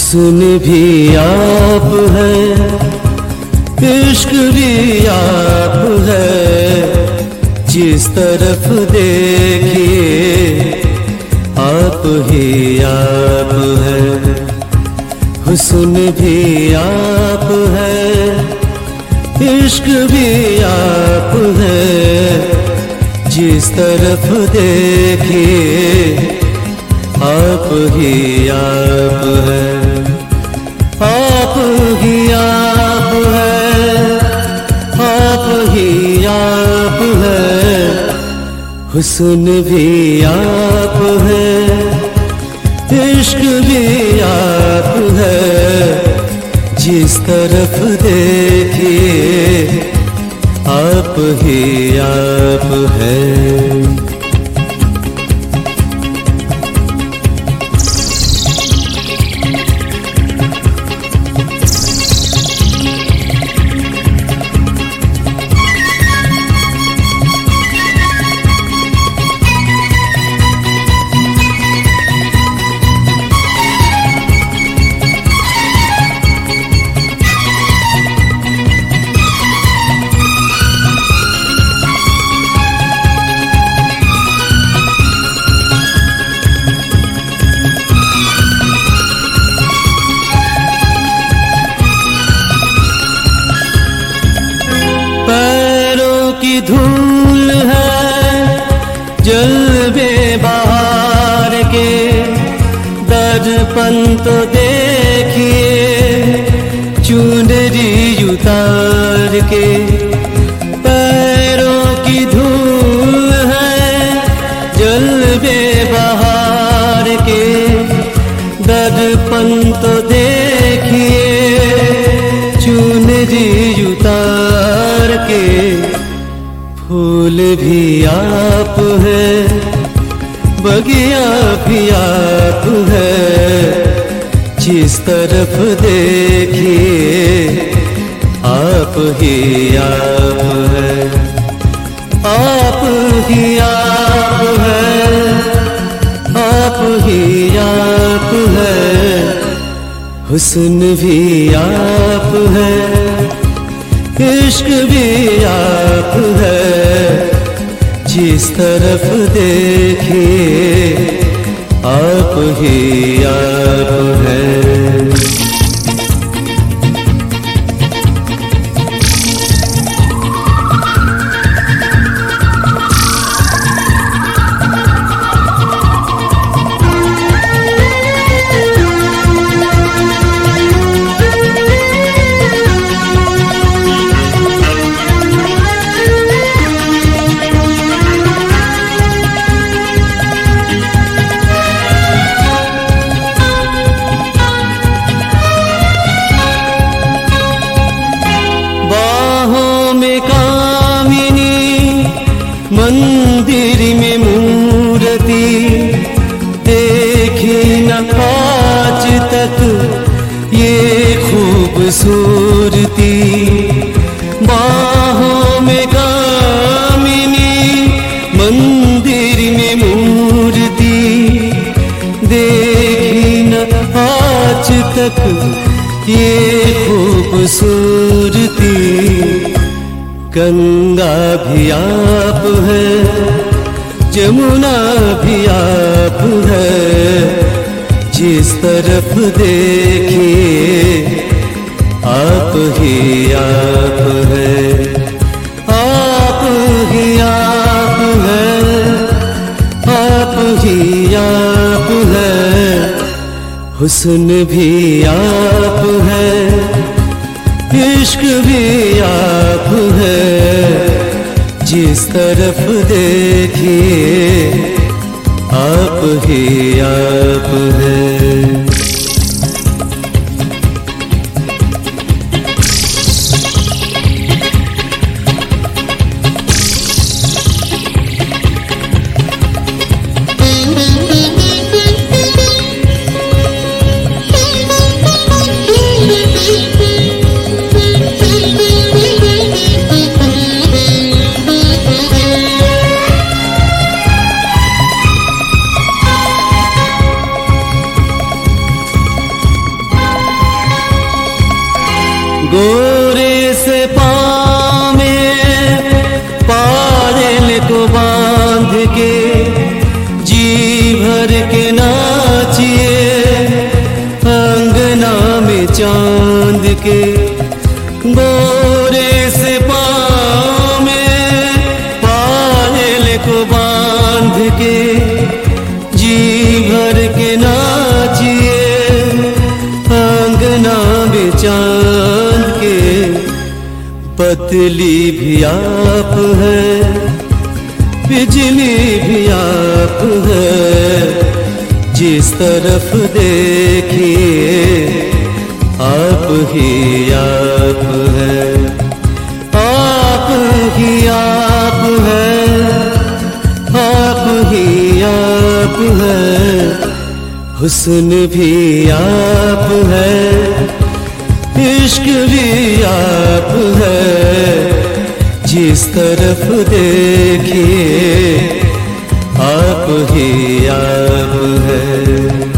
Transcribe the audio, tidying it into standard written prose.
हुस्न भी आप है, इश्क भी आप है, जिस तरफ देखिए आप ही आप है। हुस्न भी आप है, इश्क भी आप है, जिस तरफ देखिए आप ही आप है। आप ही आप है, आप ही आप है, हुस्न भी आप है, इश्क भी आप है, जिस तरफ देखिए आप ही आप है। की धूल है जलवे बहार के, दर्पण तो देखिए चुनरी उतार के। पैरों की धूल है जलवे बहार के, दर्पण तो देखिए चुनरी उतार के। फूल भी आप है, बगिया भी आप है, जिस तरफ देखिए आप ही आप है। आप ही आप है, आप ही आप है, हुस्न भी आप है, इश्क भी आप है, जिस तरफ देखिए आप ही आप है। मंदिर में मूर्ति देखी न आज तक ये खूबसूरती। बाहों में कामिनी मंदिर में मूर्ति देखी न आज तक ये खूबसूरती। गंगा भी आप है, जमुना भी आप है, जिस तरफ देखिए आप ही आप है। आप ही आप है, आप ही आप है, हुस्न भी आप है, इश्क भी आप है, जिस तरफ देखिए आप ही आप है। के जी भर के नाचिए अंगना में चांद के। गोरे से पाँव में पायल को बांध के जी भर के नाचिए अंगना में चांद के। पतली भी आप है बिजली भी आप है जिस तरफ देखिए आप ही आप है। आप ही आप है आप ही आप है हुस्न भी आप है इश्क भी आप है जिस तरफ देखिए आप ही आप है।